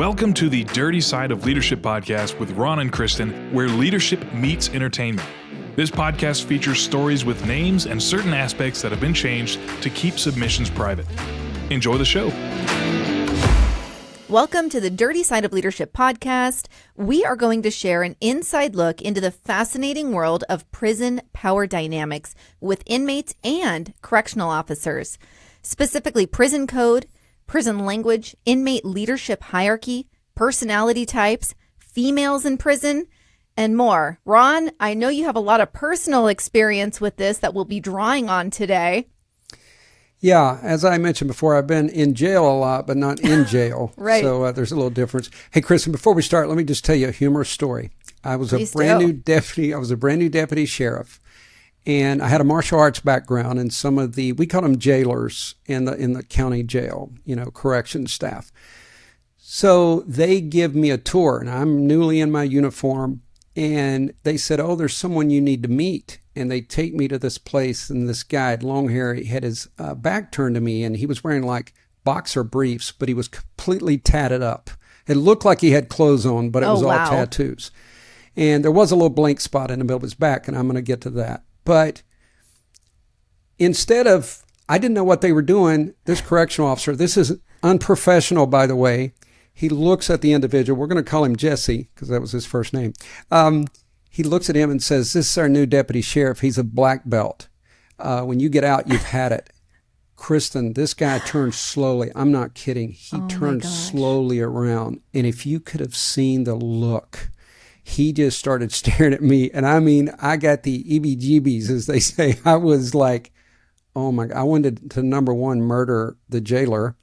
Welcome to the Dirty Side of Leadership podcast with Ron and Kristin, where leadership meets entertainment. This podcast features stories with names and certain aspects that have been changed to keep submissions private. Enjoy the show. Welcome to the Dirty Side of Leadership podcast. We are going to share an inside look into the fascinating world of prison power dynamics with inmates and correctional officers, specifically prison code, prison language, inmate leadership hierarchy, personality types, females in prison, and more. Ron, I know you have a lot of personal experience with this that we'll be drawing on today. Yeah, as I mentioned before, I've been in jail a lot, but not in jail. Right. So there's a little difference. Hey, Kristin, before we start, let me just tell you a humorous story. I was a brand new deputy sheriff, and I had a martial arts background, and some of the, we call them jailers in the county jail, corrections staff. So they give me a tour, and I'm newly in my uniform, and they said, "Oh, there's someone you need to meet." And they take me to this place, and this guy had long hair. He had his back turned to me, and he was wearing like boxer briefs, but he was completely tatted up. It looked like he had clothes on, but it was all tattoos. And there was a little blank spot in the middle of his back, and I'm going to get to that. But I didn't know what they were doing. This correctional officer, this is unprofessional, by the way. He looks at the individual. We're going to call him Jesse because that was his first name. He looks at him and says, "This is our new deputy sheriff. He's a black belt. When you get out, you've had it." Kristin, this guy turned slowly. I'm not kidding. He turned slowly around. And if you could have seen the look, he just started staring at me. And I mean, I got the EBGBs, as they say. I was like, oh my God. I wanted to, number one, murder the jailer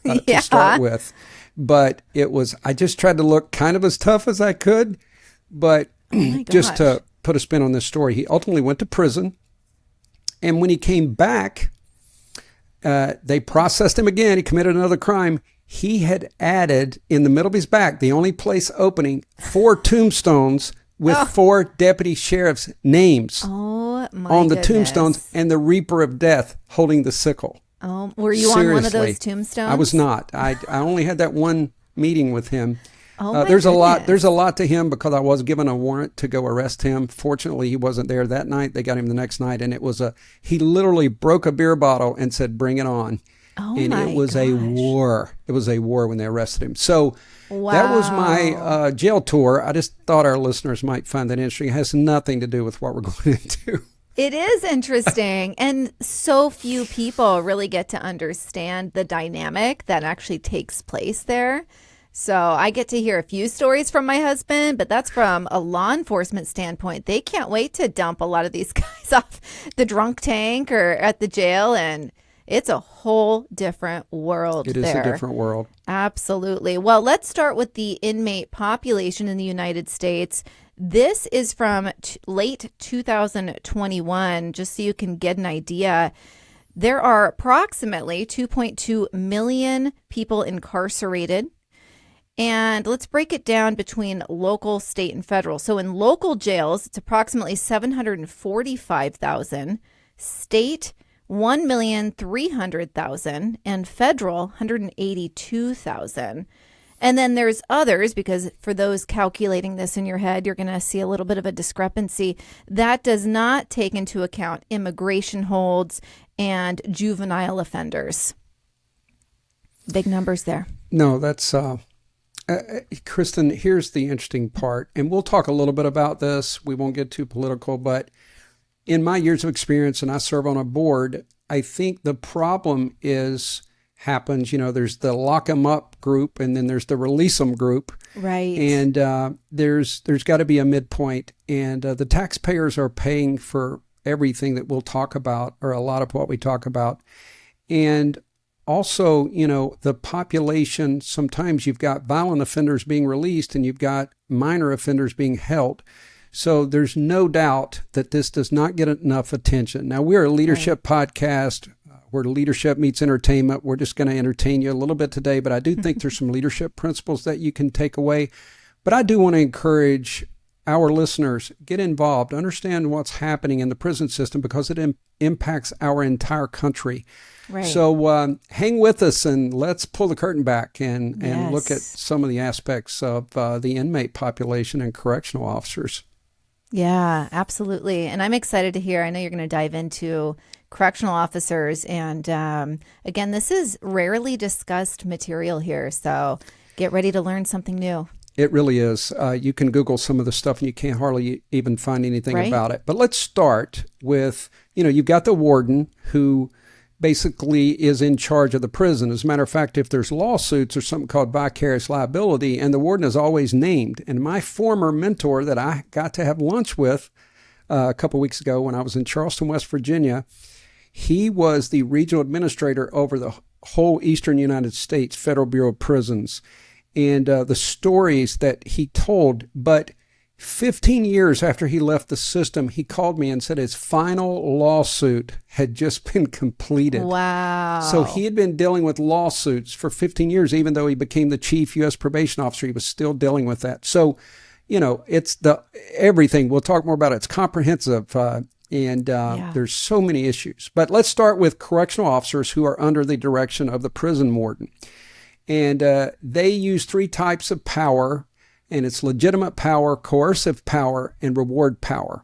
to start with. But I just tried to look kind of as tough as I could. But just to put a spin on this story, he ultimately went to prison. And when he came back, they processed him again. He committed another crime. He had added in the middle of his back, the only place opening, 4 tombstones with 4 deputy sheriffs' names on the tombstones, and the Reaper of Death holding the sickle. Oh, were you on one of those tombstones? I was not. I only had that one meeting with him. There's a lot to him because I was given a warrant to go arrest him. Fortunately, he wasn't there that night. They got him the next night, and he literally broke a beer bottle and said, "Bring it on." It was a war. It was a war when they arrested him. So that was my jail tour. I just thought our listeners might find that interesting. It has nothing to do with what we're going into. It is interesting. And so few people really get to understand the dynamic that actually takes place there. So I get to hear a few stories from my husband, but that's from a law enforcement standpoint. They can't wait to dump a lot of these guys off the drunk tank or at the jail, and it's a whole different world there. It is a different world. Absolutely. Well, let's start with the inmate population in the United States. This is from late 2021, just so you can get an idea. There are approximately 2.2 million people incarcerated. And let's break it down between local, state, and federal. So in local jails, it's approximately 745,000, state 1,300,000, and federal 182,000. And then there's others, because for those calculating this in your head, you're going to see a little bit of a discrepancy. That does not take into account immigration holds and juvenile offenders. Big numbers there. No, that's... Kristin, here's the interesting part, and we'll talk a little bit about this. We won't get too political, but in my years of experience, and I serve on a board, I think the problem happens, there's the lock 'em up group, and then there's the release 'em group. Right. And there's got to be a midpoint, and the taxpayers are paying for everything that we'll talk about, or a lot of what we talk about. And also, the population, sometimes you've got violent offenders being released and you've got minor offenders being held. So there's no doubt that this does not get enough attention. Now, we're a leadership podcast where leadership meets entertainment. We're just going to entertain you a little bit today, but I do think there's some leadership principles that you can take away. But I do want to encourage our listeners, get involved, understand what's happening in the prison system because it impacts our entire country. Right. So hang with us and let's pull the curtain back and look at Yes. some of the aspects of the inmate population and correctional officers. Yeah, absolutely. And I'm excited to hear. I know you're going to dive into correctional officers. And again, this is rarely discussed material here. So get ready to learn something new. It really is. You can Google some of the stuff and you can't hardly even find anything Right. about it. But let's start with, you've got the warden who basically is in charge of the prison. As a matter of fact, if there's lawsuits or something called vicarious liability, and the warden is always named. And my former mentor that I got to have lunch with a couple weeks ago when I was in Charleston, West Virginia, he was the regional administrator over the whole Eastern United States Federal Bureau of Prisons. And the stories that he told, but 15 years after he left the system, he called me and said his final lawsuit had just been completed. Wow. So he had been dealing with lawsuits for 15 years, even though he became the chief U.S. probation officer, he was still dealing with that. So, it's everything. We'll talk more about it. It's comprehensive. And there's so many issues. But let's start with correctional officers who are under the direction of the prison warden. And they use three types of power, and it's legitimate power, coercive power, and reward power.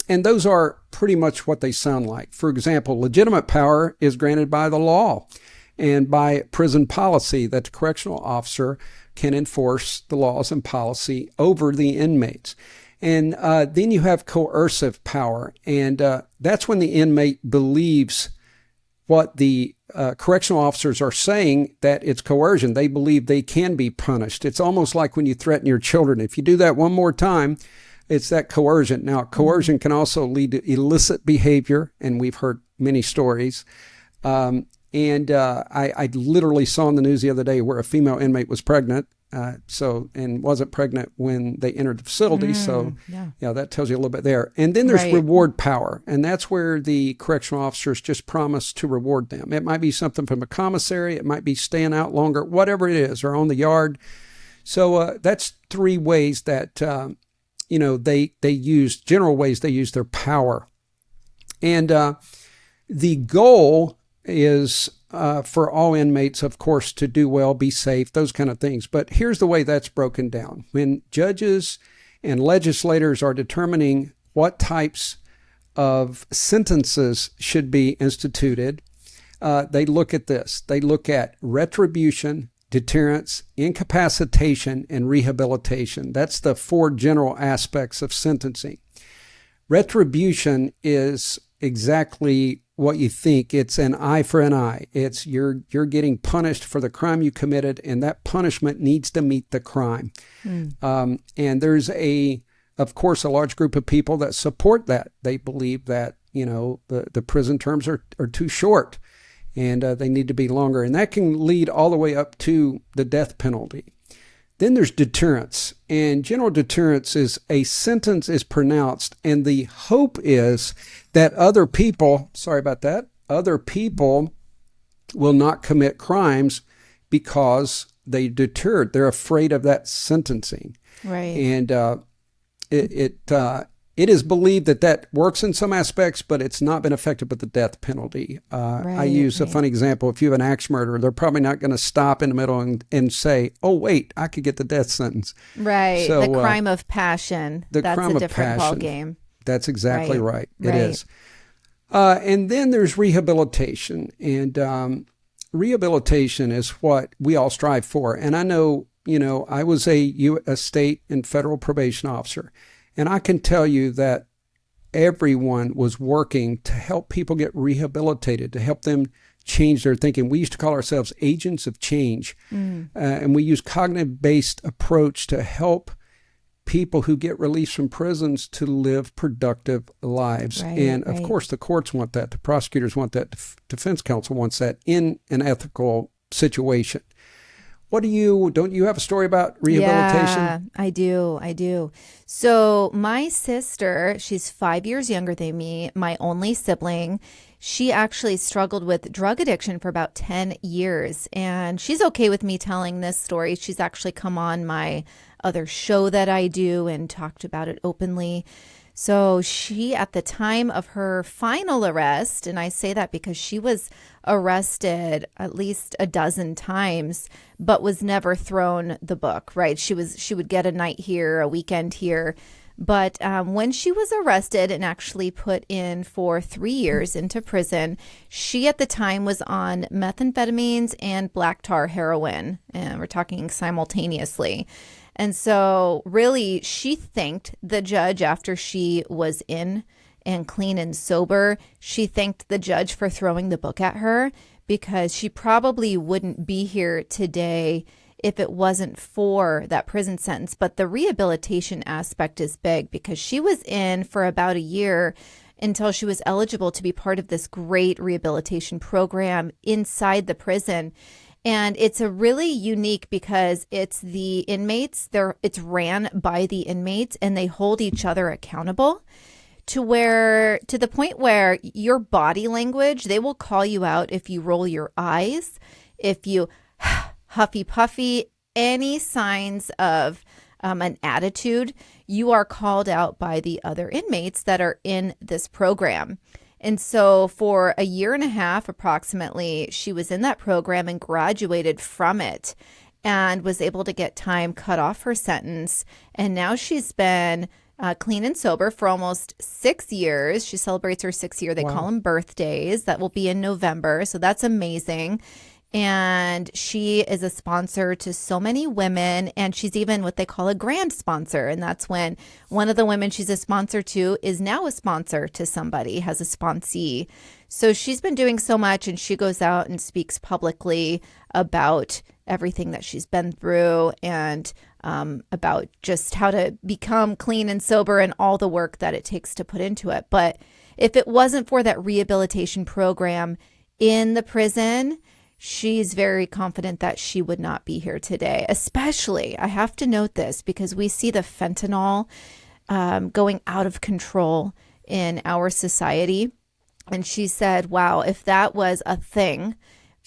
And those are pretty much what they sound like. For example, legitimate power is granted by the law and by prison policy that the correctional officer can enforce the laws and policy over the inmates. And then you have coercive power, and that's when the inmate believes what the correctional officers are saying, that it's coercion. They believe they can be punished. It's almost like when you threaten your children. If you do that one more time, it's that coercion. Now, coercion can also lead to illicit behavior, and we've heard many stories. I literally saw in the news the other day where a female inmate was pregnant, and wasn't pregnant when they entered the facility. That tells you a little bit there. And then there's reward power, and that's where the correctional officers just promise to reward them. It might be something from a commissary, it might be staying out longer, whatever it is, or on the yard. So that's three ways that they use, general ways they use their power. And the goal is for all inmates, of course, to do well, be safe, those kind of things. But here's the way that's broken down. When judges and legislators are determining what types of sentences should be instituted, they look at this. They look at retribution, deterrence, incapacitation, and rehabilitation. That's the four general aspects of sentencing. Retribution is exactly what you think. It's an eye for an eye. It's you're getting punished for the crime you committed, and that punishment needs to meet the crime. And there's of course, a large group of people that support that. They believe that the prison terms are too short, and they need to be longer, and that can lead all the way up to the death penalty. Then there's deterrence, and general deterrence is a sentence is pronounced, and the hope is that other people will not commit crimes because they deterred. They're afraid of that sentencing. Right. And it is believed that works in some aspects, but it's not been effective with the death penalty. I use a funny example. If you have an axe murderer, they're probably not going to stop in the middle and say, oh, wait, I could get the death sentence. Right. So, the crime of passion. That's a different ball game. That's exactly right. It is. And then there's rehabilitation. And rehabilitation is what we all strive for. And I know, I was a state and federal probation officer. And I can tell you that everyone was working to help people get rehabilitated, to help them change their thinking. We used to call ourselves agents of change. And we use cognitive-based approach to help people who get released from prisons to live productive lives. Of course, the courts want that. The prosecutors want that. Defense counsel wants that in an ethical situation. Don't you have a story about rehabilitation? Yeah, I do. So my sister, she's 5 years younger than me, my only sibling. She actually struggled with drug addiction for about 10 years. And she's okay with me telling this story. She's actually come on my other show that I do and talked about it openly. So she, at the time of her final arrest, and I say that because she was arrested at least a dozen times, but was never thrown the book, right? She would get a night here, a weekend here. But when she was arrested and actually put in for 3 years into prison, she at the time was on methamphetamines and black tar heroin. And we're talking simultaneously. And so really, she thanked the judge after she was in and clean and sober. She thanked the judge for throwing the book at her, because she probably wouldn't be here today if it wasn't for that prison sentence. But the rehabilitation aspect is big, because she was in for about a year until she was eligible to be part of this great rehabilitation program inside the prison. And it's a really unique, because it's the inmates, it's ran by the inmates, and they hold each other accountable to the point where your body language, they will call you out if you roll your eyes, if you huffy puffy, any signs of an attitude, you are called out by the other inmates that are in this program. And so for a year and a half, approximately, she was in that program and graduated from it and was able to get time cut off her sentence. And now she's been clean and sober for almost 6 years. She celebrates her 6th year. They call them birthdays. That will be in November. So that's amazing. And she is a sponsor to so many women, and she's even what they call a grand sponsor. And that's when one of the women she's a sponsor to is now a sponsor to somebody, has a sponsee. So she's been doing so much, and she goes out and speaks publicly about everything that she's been through, and about just how to become clean and sober and all the work that it takes to put into it. But if it wasn't for that rehabilitation program in the prison, she's very confident that she would not be here today. Especially, I have to note this, because we see the fentanyl going out of control in our society. And she said, wow, if that was a thing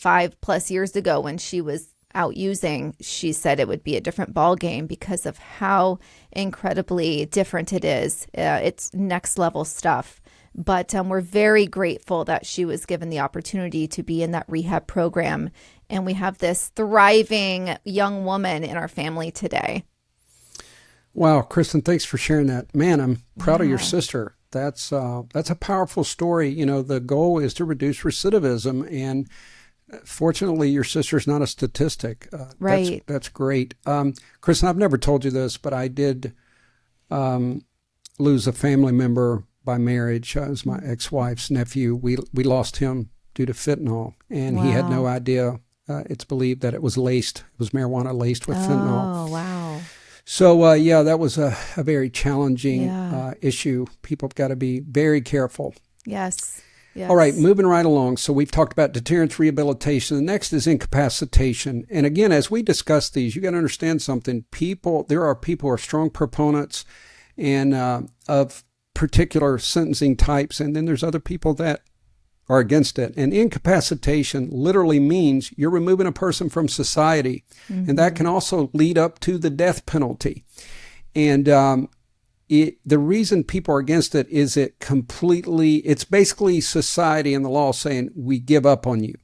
5+ years ago when she was out using, she said it would be a different ball game because of how incredibly different it is. It's next level stuff. But we're very grateful that she was given the opportunity to be in that rehab program. And we have this thriving young woman in our family today. Wow, Kristin, thanks for sharing that. Man, I'm proud of your sister. That's a powerful story. You know, the goal is to reduce recidivism, and fortunately, your sister's not a statistic. Right. That's great. Kristin, I've never told you this, but I did lose a family member by marriage. It was my ex-wife's nephew. We lost him due to fentanyl, and he had no idea. It's believed that it was marijuana laced with fentanyl. Oh, wow. So, that was a very challenging issue. People have got to be very careful. Yes. All right, moving right along. So we've talked about deterrence, rehabilitation. The next is incapacitation. And again, as we discuss these, you got to understand something. There are people who are strong proponents and of particular sentencing types, and then there's other people that are against it. And incapacitation literally means you're removing a person from society, and that can also lead up to the death penalty. And the reason people are against it is it's basically society and the law saying we give up on you.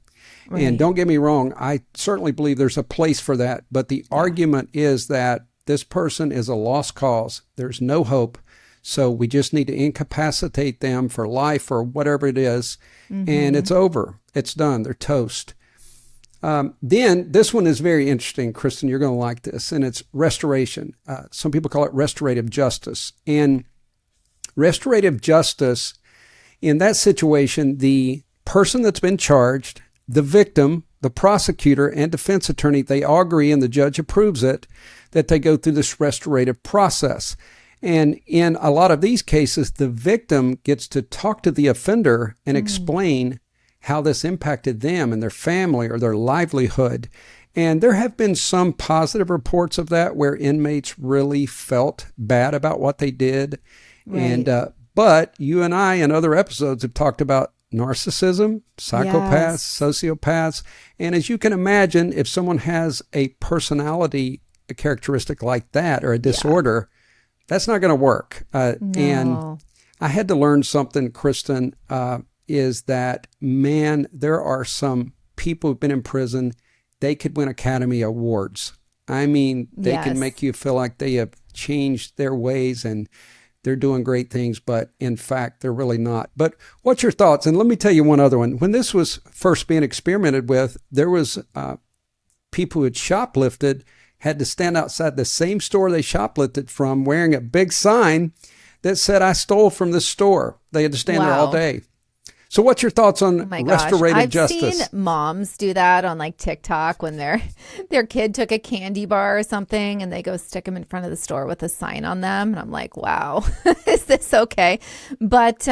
Right. And don't get me wrong, I certainly believe there's a place for that, but the argument is that this person is a lost cause. There's no hope. So we just need to incapacitate them for life or whatever it is, and it's over. It's done. They're toast. Then this one is very interesting, Kristin. You're going to like this, and it's restoration. Some people call it restorative justice. And restorative justice, in that situation, the person that's been charged, the victim, the prosecutor, and defense attorney, they all agree, and the judge approves it, that they go through this restorative process. And in a lot of these cases, the victim gets to talk to the offender and explain how this impacted them and their family or their livelihood. And there have been some positive reports of that where inmates really felt bad about what they did. Right. And but you and I in other episodes have talked about narcissism, psychopaths, sociopaths. And as you can imagine, if someone has a personality characteristic like that or a disorder, that's not going to work. And I had to learn something, Kristin, is that, man, there are some people who've been in prison, they could win Academy Awards. I mean, they can make you feel like they have changed their ways and they're doing great things, but in fact, they're really not. But what's your thoughts? And let me tell you one other one. When this was first being experimented with, there was people who had shoplifted, had to stand outside the same store they shoplifted from wearing a big sign that said, "I stole from this store." They had to stand there all day. So what's your thoughts on restorative justice? I've seen moms do that on like TikTok when their kid took a candy bar or something and they go stick them in front of the store with a sign on them. And I'm like, wow, is this okay? But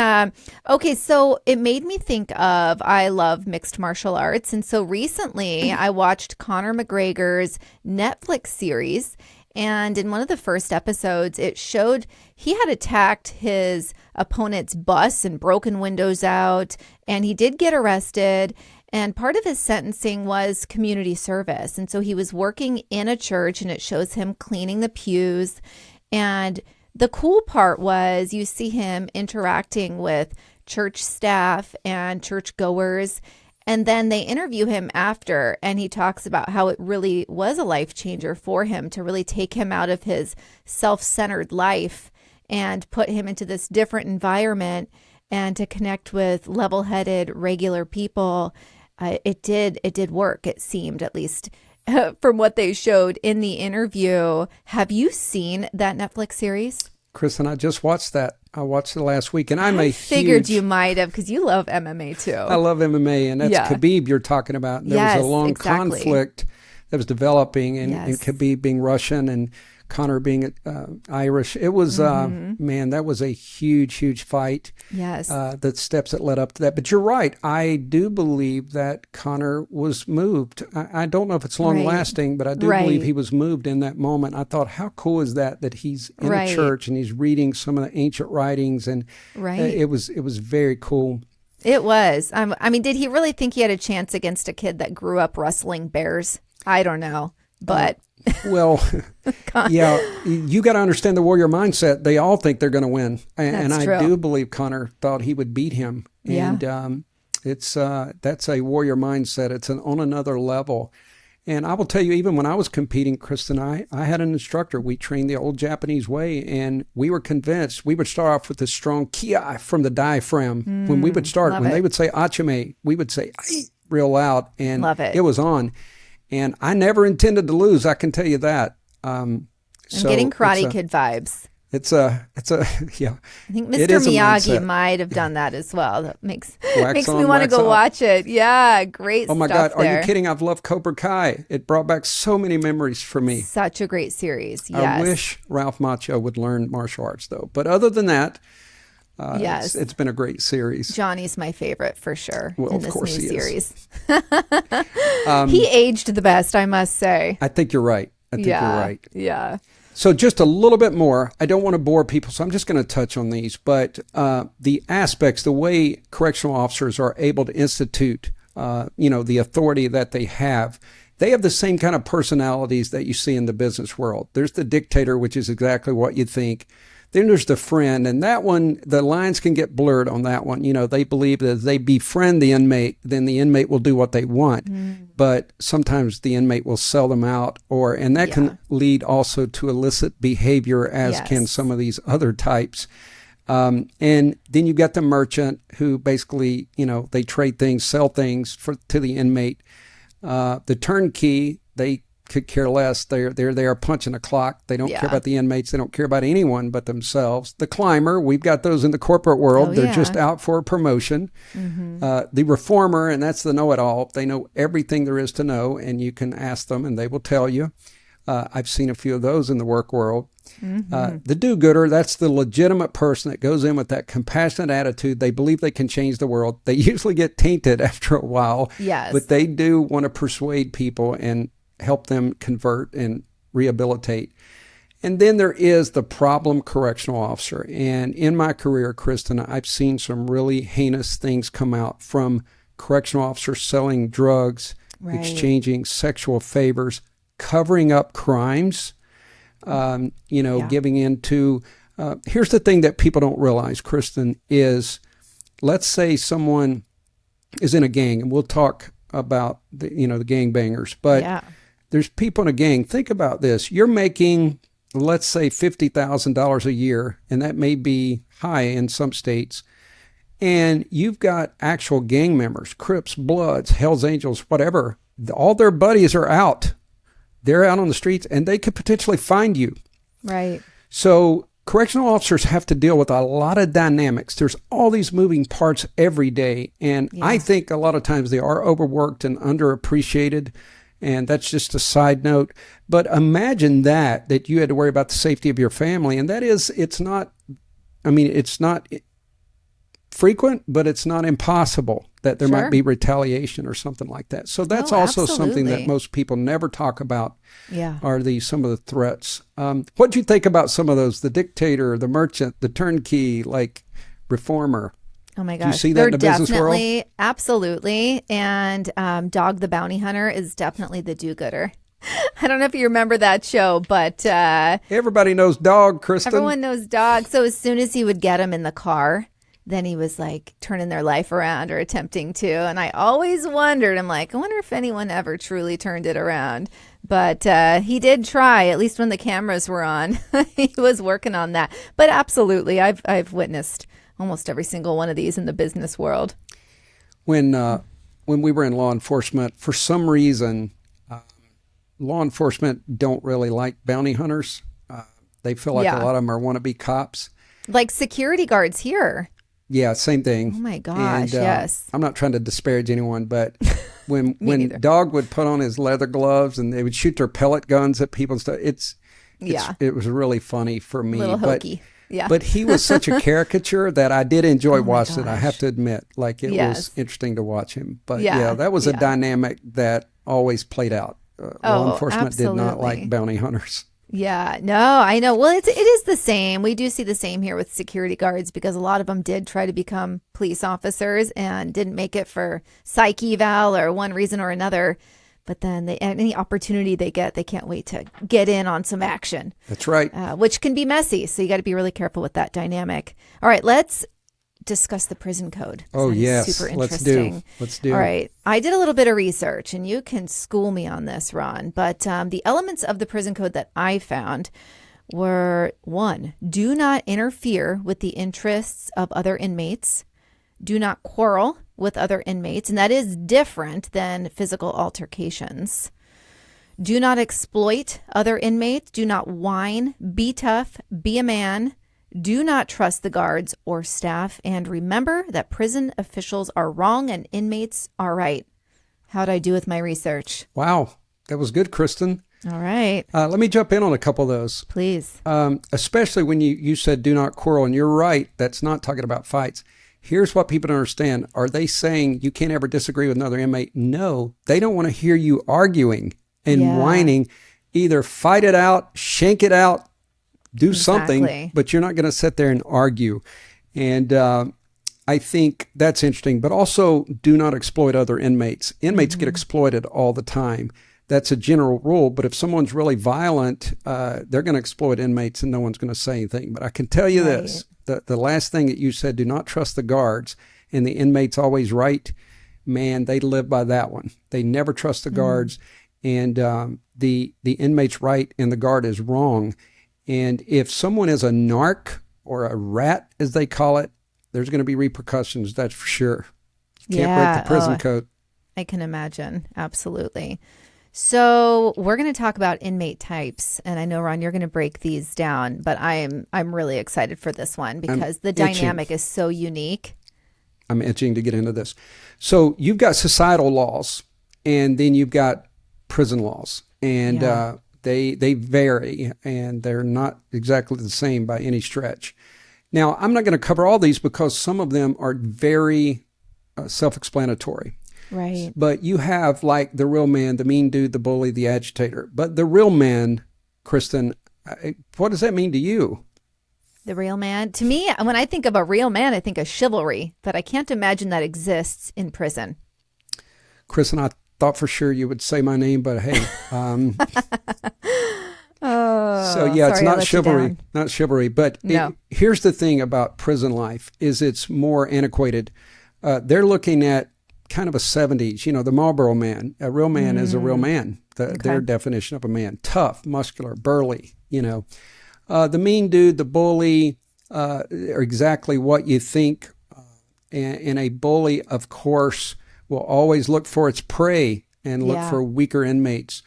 okay, so it made me think of, I love mixed martial arts. And so recently I watched Conor McGregor's Netflix series. And in one of the first episodes, it showed he had attacked his opponent's bus and broken windows out, and he did get arrested. And part of his sentencing was community service. And so he was working in a church, and it shows him cleaning the pews. And the cool part was you see him interacting with church staff and church goers. And then they interview him after, and he talks about how it really was a life changer for him to really take him out of his self-centered life and put him into this different environment and to connect with level-headed, regular people. It did work, it seemed, at least from what they showed in the interview. Have you seen that Netflix series? Kristin, I just watched that. I watched it last week, and I figured you might have, because you love MMA too. I love MMA, and that's Khabib you're talking about. There was a long conflict that was developing, and Khabib being Russian and Conor being Irish. It was, man, that was a huge, huge fight. Yes. The steps that led up to that. But you're right. I do believe that Conor was moved. I don't know if it's long lasting, but I do believe he was moved in that moment. I thought, how cool is that he's in a church and he's reading some of the ancient writings, and it was very cool. It was. I mean, did he really think he had a chance against a kid that grew up wrestling bears? I don't know, but... Well, yeah, you got to understand the warrior mindset. They all think they're going to win. And I do believe Conor thought he would beat him. And that's a warrior mindset. It's on another level. And I will tell you, even when I was competing, Kristin, I had an instructor. We trained the old Japanese way, and we were convinced. We would start off with a strong kia from the diaphragm. When we would start, when they would say achime, we would say ai real loud, and it was on. And I never intended to lose. I can tell you that. I'm getting Karate Kid vibes. It's a yeah. I think Mr. Miyagi might have done that as well. That makes me want to go watch it. Yeah, great. Oh my stuff God, there. are you kidding? I've loved Cobra Kai. It brought back so many memories for me. Such a great series. Yes. I wish Ralph Macchio would learn martial arts though. But other than that, it's been a great series. Johnny's my favorite for sure in this course new he series. He aged the best, I must say. I think you're right. You're right. Yeah. So just a little bit more. I don't want to bore people, so I'm just going to touch on these. But the aspects, the way correctional officers are able to institute, the authority that they have the same kind of personalities that you see in the business world. There's the dictator, which is exactly what you think. Then there's the friend, and that one, the lines can get blurred on that one. They believe that if they befriend the inmate, then the inmate will do what they want. But sometimes the inmate will sell them out, and that can lead also to illicit behavior, as can some of these other types. And then you've got the merchant who basically, they trade things, sell things to the inmate. The turnkey, they could care less. They're there punching a clock. They don't care about the inmates. They don't care about anyone but themselves. The climber, we've got those in the corporate world. They're just out for a promotion. The reformer, and that's the know-it-all. They know everything there is to know, and you can ask them, and they will tell you. I've seen a few of those in the work world. The do-gooder, that's the legitimate person that goes in with that compassionate attitude. They believe they can change the world. They usually get tainted after a while, but they do want to persuade people and help them convert and rehabilitate. And then there is the problem correctional officer. And in my career, Kristin, I've seen some really heinous things come out from correctional officers selling drugs, Right. exchanging sexual favors, covering up crimes, giving into. Here's the thing that people don't realize, Kristin, is let's say someone is in a gang, and we'll talk about the gangbangers, but there's people in a gang. Think about this. You're making, let's say, $50,000 a year, and that may be high in some states. And you've got actual gang members, Crips, Bloods, Hells Angels, whatever. All their buddies are out. They're out on the streets, and they could potentially find you. Right. So correctional officers have to deal with a lot of dynamics. There's all these moving parts every day. And I think a lot of times they are overworked and underappreciated. And that's just a side note. But imagine that you had to worry about the safety of your family. And it's not frequent, but it's not impossible that there might be retaliation or something like that. So that's also something that most people never talk about. Are some of the threats. What do you think about some of those? The dictator, the merchant, the turnkey, like reformer. Oh my gosh. Do you see that in the business world? Absolutely. And Dog the Bounty Hunter is definitely the do-gooder. I don't know if you remember that show, but everybody knows Dog, Kristin. Everyone knows Dog. So as soon as he would get him in the car, then he was like turning their life around or attempting to. And I always wondered, I'm like, I wonder if anyone ever truly turned it around. But he did try, at least when the cameras were on. He was working on that. But absolutely, I've witnessed almost every single one of these in the business world. When we were in law enforcement, for some reason, law enforcement don't really like bounty hunters. They feel like a lot of them are wannabe cops. Like security guards here. Yeah, same thing. Oh my gosh, yes. I'm not trying to disparage anyone, but when Dog would put on his leather gloves and they would shoot their pellet guns at people and stuff, it was really funny for me. A little hokey. But he was such a caricature that I did enjoy watching it, I have to admit. Like it was interesting to watch him. But that was a dynamic that always played out. Law enforcement did not like bounty hunters. Yeah, no, I know. Well, it is the same. We do see the same here with security guards because a lot of them did try to become police officers and didn't make it for psych eval or one reason or another. But then any opportunity they get, they can't wait to get in on some action. That's right. Which can be messy. So you got to be really careful with that dynamic. All right, let's discuss the prison code. Oh, yes. Super interesting. Let's do. All right. I did a little bit of research, and you can school me on this, Ron. But the elements of the prison code that I found were 1, do not interfere with the interests of other inmates. Do not quarrel with other inmates. And that is different than physical altercations. Do not exploit other inmates. Do not whine. Be tough. Be a man. Do not trust the guards or staff, and remember that prison officials are wrong and inmates are right. How'd I do with my research? Wow, that was good, Kristin. All right. Let me jump in on a couple of those. Please. Especially when you said do not quarrel, and you're right, that's not talking about fights. Here's what people don't understand. Are they saying you can't ever disagree with another inmate? No, they don't want to hear you arguing and whining. Either fight it out, shank it out, do something, but you're not going to sit there and argue. And I think that's interesting. But also, do not exploit other inmates. Inmates get exploited all the time. That's a general rule. But if someone's really violent, they're going to exploit inmates and no one's going to say anything. But I can tell you this, the last thing that you said, do not trust the guards and the inmates always right. Man, they live by that one. They never trust the guards. And the inmate's right and the guard is wrong. And if someone is a narc or a rat, as they call it, there's going to be repercussions, that's for sure. You can't break the prison code. I can imagine. Absolutely. So we're going to talk about inmate types. And I know, Ron, you're going to break these down, but I'm really excited for this one because the dynamic is so unique. I'm itching to get into this. So you've got societal laws, and then you've got prison laws. And They vary, and they're not exactly the same by any stretch. Now, I'm not going to cover all these because some of them are very self-explanatory. Right. But you have like the real man, the mean dude, the bully, the agitator. But the real man, Kristin, What does that mean to you? The real man. To me, when I think of a real man, I think of chivalry, but I can't imagine that exists in prison. Kristin, I thought for sure you would say my name, but hey. So yeah, it's not chivalry. But No. Here's the thing about prison life is it's more antiquated. They're looking at kind of a 70s, the Marlboro man. A real man is a real man. Their definition of a man: tough, muscular, burly. The mean dude, the bully, are exactly what you think. And a bully, of course, will always look for its prey and look for weaker inmates.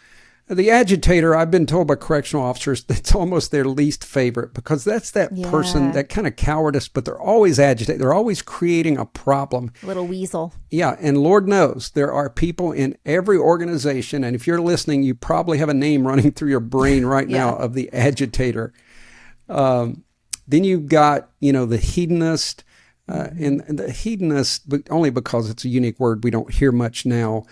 The agitator, I've been told by correctional officers, that's almost their least favorite, because that's that person, that kind of cowardice, but they're always agitated. They're always creating a problem. Little weasel. Yeah, and Lord knows there are people in every organization, and if you're listening, you probably have a name running through your brain right now of the agitator. Then you've got, the hedonist, and the hedonist, but only because it's a unique word we don't hear much now.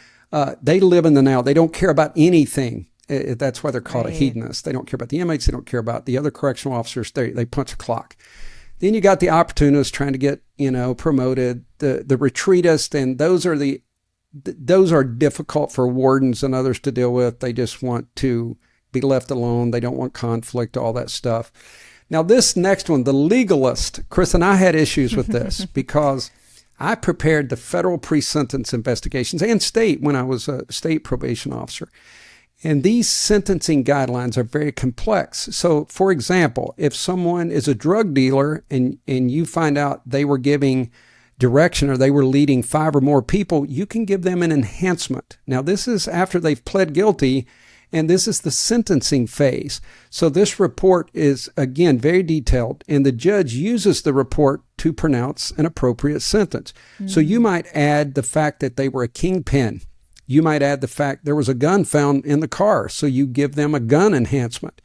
They live in the now. They don't care about anything. That's why they're called a hedonist. They don't care about the inmates. They don't care about the other correctional officers. They punch a clock. Then you got the opportunists trying to get, promoted, the retreatist, and those are difficult for wardens and others to deal with. They just want to be left alone. They don't want conflict, all that stuff. Now, this next one, the legalist, Chris and I had issues with this because I prepared the federal pre-sentence investigations and state when I was a state probation officer. And these sentencing guidelines are very complex. So, for example, if someone is a drug dealer and you find out they were giving direction or they were leading 5 or more people, you can give them an enhancement. Now, this is after they've pled guilty, and this is the sentencing phase. So this report is, again, very detailed, and the judge uses the report to pronounce an appropriate sentence. Mm-hmm. So you might add the fact that they were a kingpin. You might add the fact there was a gun found in the car, so you give them a gun enhancement.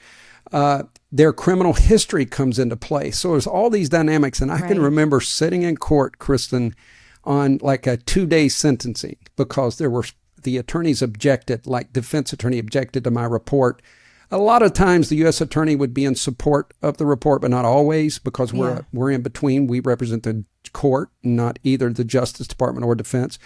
Their criminal history comes into play. So there's all these dynamics, and I can remember sitting in court, Kristin, on like a 2-day sentencing because the attorneys objected, like defense attorney objected to my report. A lot of times the U.S. attorney would be in support of the report, but not always, because we're in between. We represent the court, not either the Justice Department or defense.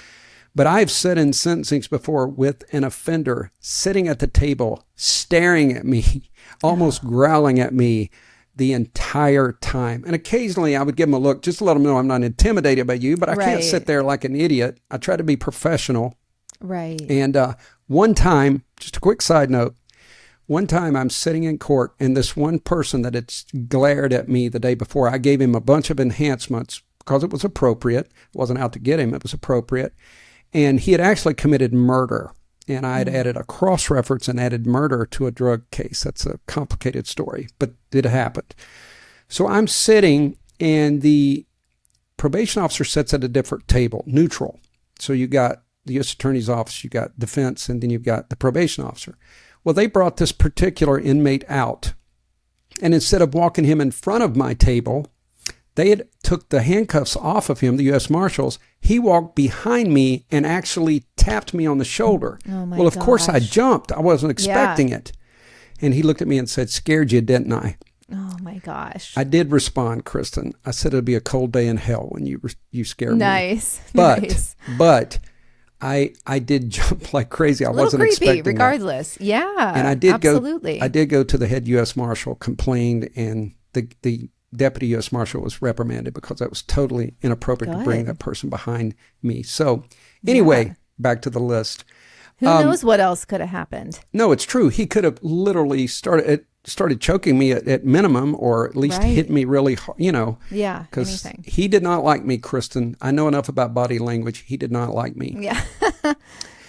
But I've sat in sentencings before with an offender sitting at the table, staring at me, almost growling at me the entire time. And occasionally I would give him a look just to let him know I'm not intimidated by you, but I can't sit there like an idiot. I try to be professional. Right. And one time, just a quick side note, one time I'm sitting in court and this one person that had glared at me the day before, I gave him a bunch of enhancements because it was appropriate. It wasn't out to get him. It was appropriate. And he had actually committed murder. And I had added a cross-reference and added murder to a drug case. That's a complicated story, but it happened. So I'm sitting and the probation officer sits at a different table, neutral. So you got the U.S. Attorney's Office, you got defense, and then you've got the probation officer. Well, they brought this particular inmate out. And instead of walking him in front of my table, they had took the handcuffs off of him, the U.S. Marshals. He walked behind me and actually tapped me on the shoulder. Oh my Well, of course I jumped. I wasn't expecting it. And he looked at me and said, "Scared you, didn't I?" Oh my gosh. I did respond, Kristin. I said it'd be a cold day in hell when you scared me. Nice. But I did jump like crazy. I wasn't expecting that. Regardless. Yeah. And I did absolutely. go to the head U.S. Marshal, complained, and the deputy U.S. Marshal was reprimanded because that was totally inappropriate to bring that person behind me. So anyway, back to the list. Who knows what else could have happened? No, it's true. He could have literally started choking me at minimum, or at least hit me really hard, Yeah, because anything. he did not like me, Kristin. I know enough about body language. He did not like me. Yeah.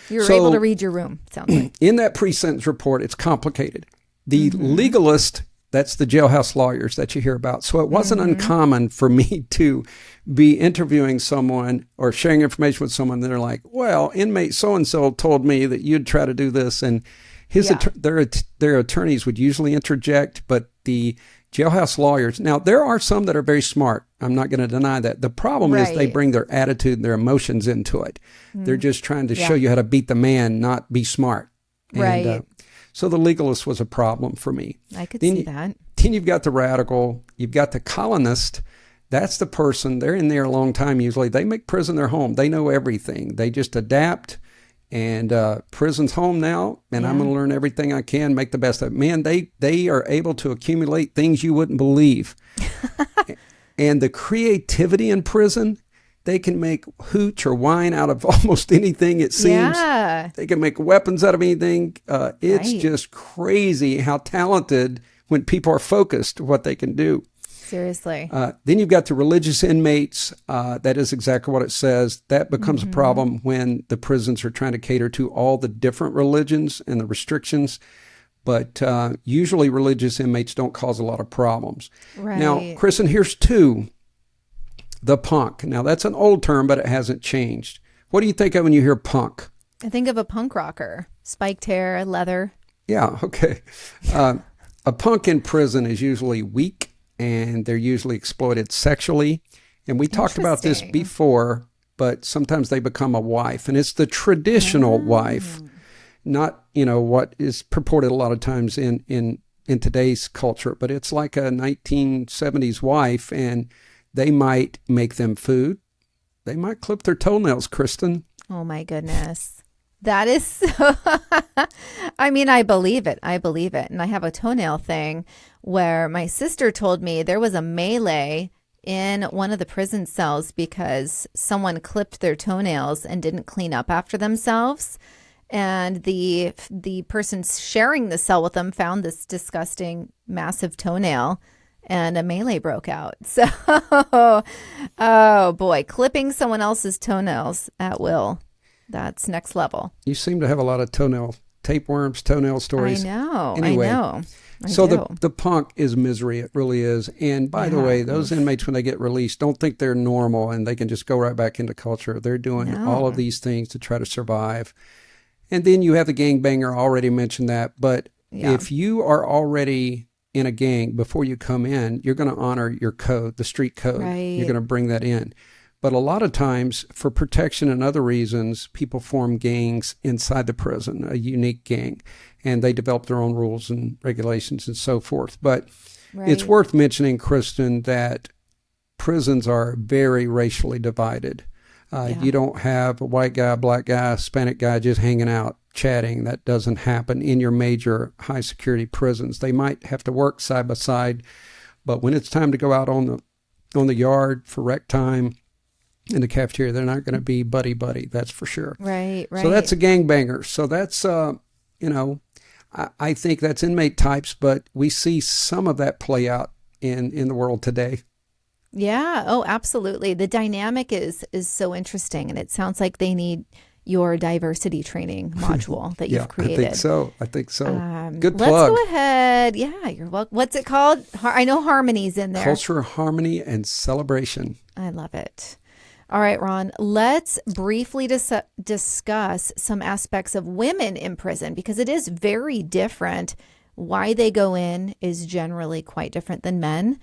You were able to read your room, sounds like. In that pre-sentence report, it's complicated. The legalist, that's the jailhouse lawyers that you hear about. So it wasn't uncommon for me to be interviewing someone or sharing information with someone that are like, well, inmate so-and-so told me that you'd try to do this. And their attorneys would usually interject, but the jailhouse lawyers, now there are some that are very smart. I'm not going to deny that. The problem is they bring their attitude and their emotions into it. They're just trying to show you how to beat the man, not be smart. Right. So the legalist was a problem for me. I could see that. Then you've got the radical, you've got the colonist. That's the person, they're in there a long time usually. They make prison their home. They know everything. They just adapt. And prison's home now, and I'm going to learn everything I can, make the best of it. Man, they are able to accumulate things you wouldn't believe. And the creativity in prison, they can make hooch or wine out of almost anything, it seems. Yeah. They can make weapons out of anything. It's just crazy how talented, when people are focused, what they can do. Seriously. Then you've got the religious inmates. That is exactly what it says. That becomes a problem when the prisons are trying to cater to all the different religions and the restrictions. But usually religious inmates don't cause a lot of problems. Right. Now, Kristin, here's two. The punk. Now, that's an old term, but it hasn't changed. What do you think of when you hear punk? I think of a punk rocker. Spiked hair, leather. Yeah, okay. A punk in prison is usually weak, and they're usually exploited sexually. And we talked about this before, but sometimes they become a wife. And it's the traditional wife, not, what is purported a lot of times in today's culture. But it's like a 1970s wife, and they might make them food. They might clip their toenails, Kristin. Oh, my goodness. That is so... I mean, I believe it. And I have a toenail thing where my sister told me there was a melee in one of the prison cells because someone clipped their toenails and didn't clean up after themselves. And the person sharing the cell with them found this disgusting, massive toenail, and a melee broke out. So, oh boy, clipping someone else's toenails at will. That's next level. You seem to have a lot of tapeworms, toenail stories. I know. Anyway, I know. So the punk is misery. It really is. And by the way, those inmates, when they get released, don't think they're normal and they can just go right back into culture. They're doing all of these things to try to survive. And then you have the gangbanger. I already mentioned that. But if you are already in a gang before you come in, you're going to honor your code, the street code. Right. You're going to bring that in. But a lot of times, for protection and other reasons, people form gangs inside the prison, a unique gang, and they develop their own rules and regulations and so forth. But it's worth mentioning, Kristin, that prisons are very racially divided. You don't have a white guy, black guy, Hispanic guy just hanging out, chatting. That doesn't happen in your major high-security prisons. They might have to work side by side, but when it's time to go out on the yard for rec time, in the cafeteria, they're not going to be buddy-buddy, that's for sure. Right. So that's a gangbanger. So that's, I think that's inmate types, but we see some of that play out in the world today. Yeah. Oh, absolutely. The dynamic is so interesting, and it sounds like they need your diversity training module that you've created. I think so. Good plug. Let's go ahead. Yeah, you're welcome. What's it called? I know harmony's in there. Culture, harmony, and celebration. I love it. All right, Ron, let's briefly discuss some aspects of women in prison, because it is very different. Why they go in is generally quite different than men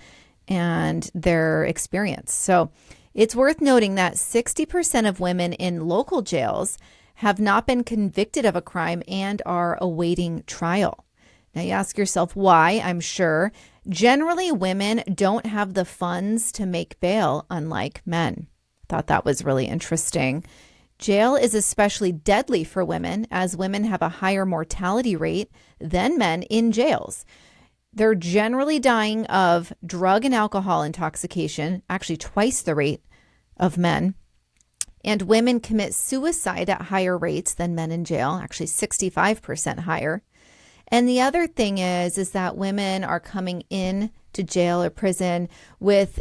and their experience. So it's worth noting that 60% of women in local jails have not been convicted of a crime and are awaiting trial. Now you ask yourself why, I'm sure. Generally, women don't have the funds to make bail, unlike men. Thought that was really interesting. Jail is especially deadly for women, as women have a higher mortality rate than men in jails. They're generally dying of drug and alcohol intoxication, actually twice the rate of men. And women commit suicide at higher rates than men in jail, actually 65% higher. And the other thing is that women are coming in to jail or prison with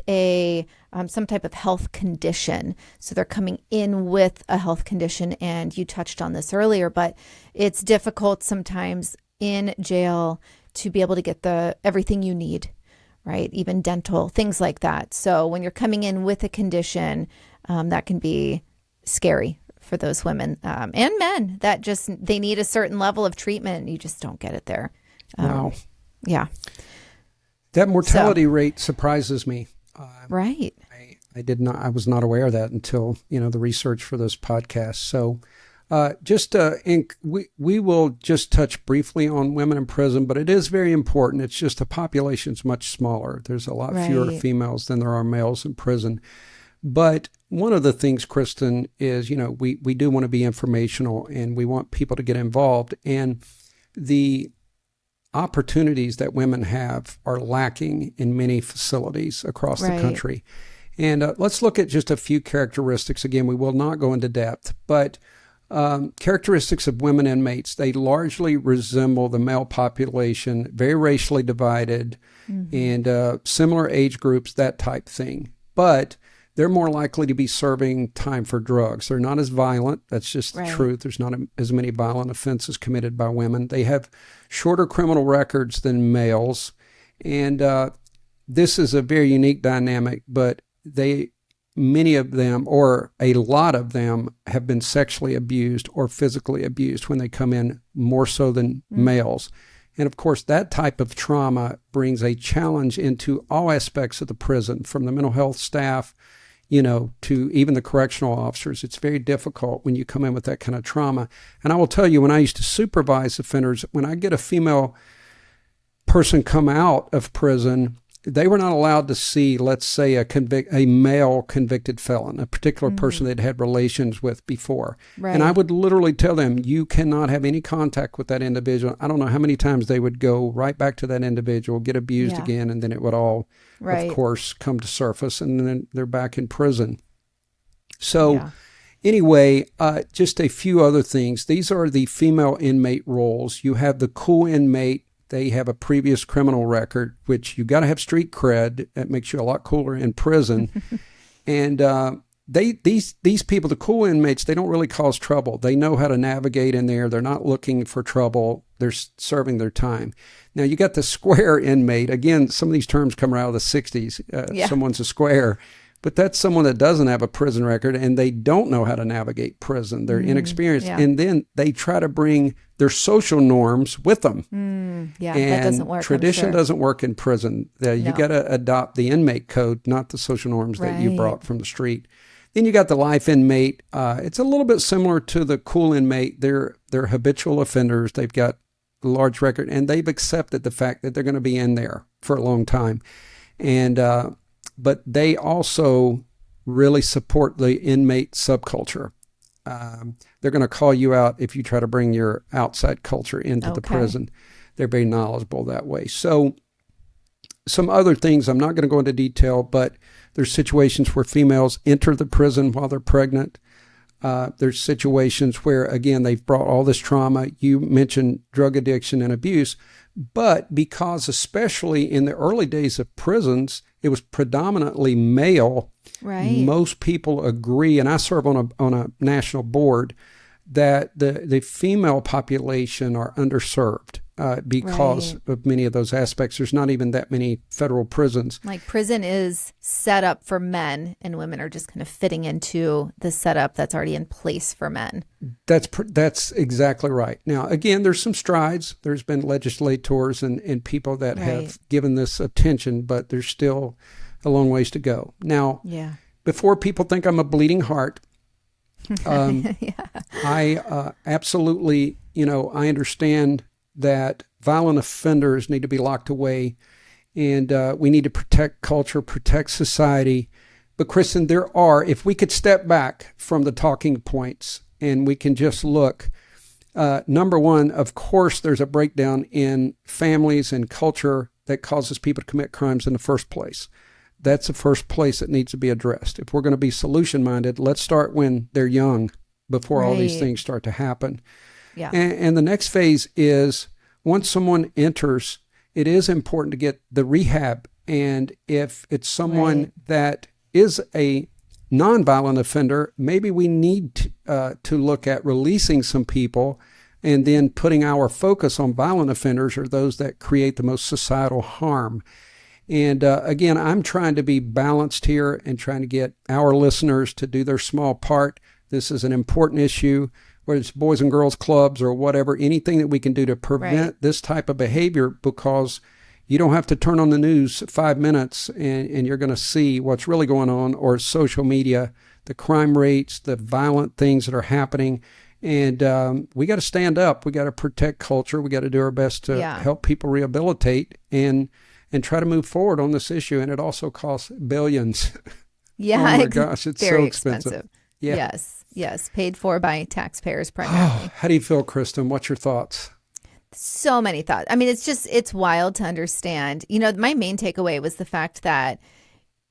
some type of health condition. So they're coming in with a health condition, and you touched on this earlier, but it's difficult sometimes in jail to be able to get everything you need, right? Even dental, things like that. So when you're coming in with a condition, that can be scary for those women and men that they need a certain level of treatment, and you just don't get it there. Wow. Yeah. That mortality rate surprises me. Right. I was not aware of that until, the research for those podcasts. So We will just touch briefly on women in prison, but it is very important. It's just the population's much smaller. There's a lot fewer females than there are males in prison. But one of the things, Kristin, is, we do want to be informational and we want people to get involved. And the opportunities that women have are lacking in many facilities across the country. And let's look at just a few characteristics. Again, we will not go into depth, but characteristics of women inmates, they largely resemble the male population, very racially divided, and similar age groups, that type thing. But they're more likely to be serving time for drugs. They're not as violent. That's just the truth. There's not as many violent offenses committed by women. They have shorter criminal records than males. And this is a very unique dynamic, but many of them, or a lot of them, have been sexually abused or physically abused when they come in, more so than males. And of course, that type of trauma brings a challenge into all aspects of the prison, from the mental health staff, to even the correctional officers. It's very difficult when you come in with that kind of trauma. And I will tell you, when I used to supervise offenders, when I get a female person come out of prison, they were not allowed to see, let's say, a male convicted felon, a particular person they'd had relations with before. And I would literally tell them, you cannot have any contact with that individual. I don't know how many times they would go right back to that individual, get abused again, and then it would all, of course, come to surface, and then they're back in prison. So anyway, just a few other things. These are the female inmate roles. You have the cool inmate. They have a previous criminal record, which you got to have street cred. That makes you a lot cooler in prison. And these people, the cool inmates, they don't really cause trouble. They know how to navigate in there. They're not looking for trouble. They're serving their time. Now, you got the square inmate. Again, some of these terms come out of the 60s. Someone's a square. But that's someone that doesn't have a prison record and they don't know how to navigate prison. They're inexperienced. And then they try to bring their social norms with them. And that doesn't work. Tradition doesn't work in prison. You got to adopt the inmate code, not the social norms that you brought from the street. Then you got the life inmate. It's a little bit similar to the cool inmate. They're habitual offenders. They've got a large record and they've accepted the fact that they're going to be in there for a long time. And but they also really support the inmate subculture. They're going to call you out if you try to bring your outside culture into the prison. They're very knowledgeable that way. So some other things, I'm not going to go into detail, but there's situations where females enter the prison while they're pregnant. There's situations where, again, they've brought all this trauma. You mentioned drug addiction and abuse, but because especially in the early days of prisons, it was predominantly male. Most people agree, and I serve on a national board, that the female population are underserved because of many of those aspects. There's not even that many federal prisons. Like prison is set up for men and women are just kind of fitting into the setup that's already in place for men. That's exactly right. Now, again, there's some strides. There's been legislators and people that have given this attention, but there's still a long ways to go. Now, before people think I'm a bleeding heart, I absolutely, I understand that violent offenders need to be locked away and we need to protect culture, protect society. But Kristin, if we could step back from the talking points and we can just look, number one, of course, there's a breakdown in families and culture that causes people to commit crimes in the first place. That's the first place that needs to be addressed. If we're going to be solution-minded, let's start when they're young before all these things start to happen. And the next phase is once someone enters, it is important to get the rehab. And if it's someone that is a nonviolent offender, maybe we need to look at releasing some people and then putting our focus on violent offenders or those that create the most societal harm. And again, I'm trying to be balanced here and trying to get our listeners to do their small part. This is an important issue, whether it's Boys and Girls Clubs or whatever, anything that we can do to prevent this type of behavior, because you don't have to turn on the news 5 minutes and you're going to see what's really going on, or social media, the crime rates, the violent things that are happening. And we got to stand up. We got to protect culture. We got to do our best to help people rehabilitate and try to move forward on this issue. And it also costs billions. Yeah. Oh my gosh, it's very so expensive. Yeah. Yes. Paid for by taxpayers primarily. Oh, how do you feel, Kristin? What's your thoughts? So many thoughts. I mean, it's wild to understand. My main takeaway was the fact that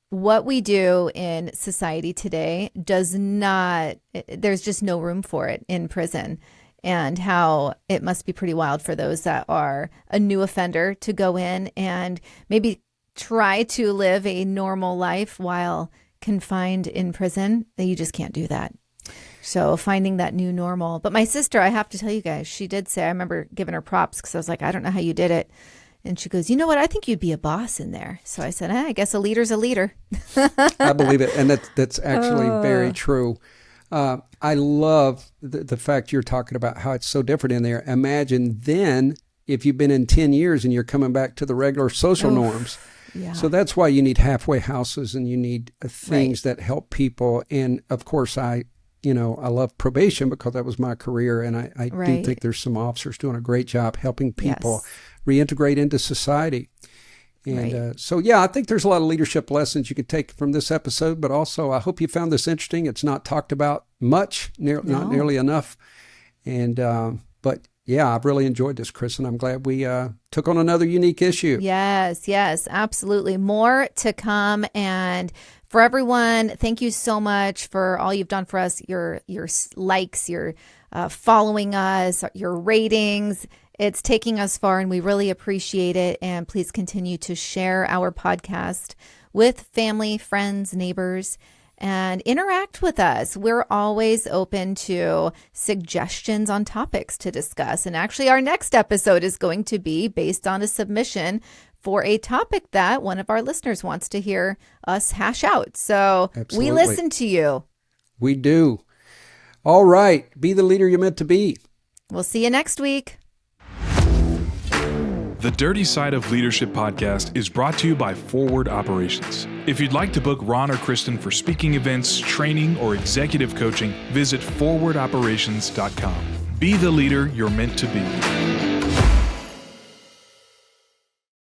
what we do in society today there's just no room for it in prison, and how it must be pretty wild for those that are a new offender to go in and maybe try to live a normal life while confined in prison. You just can't do that. So finding that new normal. But my sister, I have to tell you guys, she did say, I remember giving her props because I was like, I don't know how you did it. And she goes, you know what? I think you'd be a boss in there. So I said, I guess a leader's a leader. I believe it. And that's actually very true. I love the fact you're talking about how it's so different in there. Imagine then if you've been in 10 years and you're coming back to the regular social norms. Yeah. So that's why you need halfway houses and you need things that help people. And of course, I love probation because that was my career. And I do think there's some officers doing a great job helping people reintegrate into society. And I think there's a lot of leadership lessons you could take from this episode, but also I hope you found this interesting. It's not talked about much, not nearly enough. And, but yeah, I've really enjoyed this, Chris, and I'm glad we took on another unique issue. Yes, absolutely. More to come. And for everyone, thank you so much for all you've done for us, your likes, your following us, your ratings. It's taking us far, and we really appreciate it. And please continue to share our podcast with family, friends, neighbors, and interact with us. We're always open to suggestions on topics to discuss. And actually, our next episode is going to be based on a submission for a topic that one of our listeners wants to hear us hash out. So We listen to you. We do. All right. Be the leader you're meant to be. We'll see you next week. The Dirty Side of Leadership podcast is brought to you by Forward Operations. If you'd like to book Ron or Kristin for speaking events, training, or executive coaching, visit forwardoperations.com. Be the leader you're meant to be.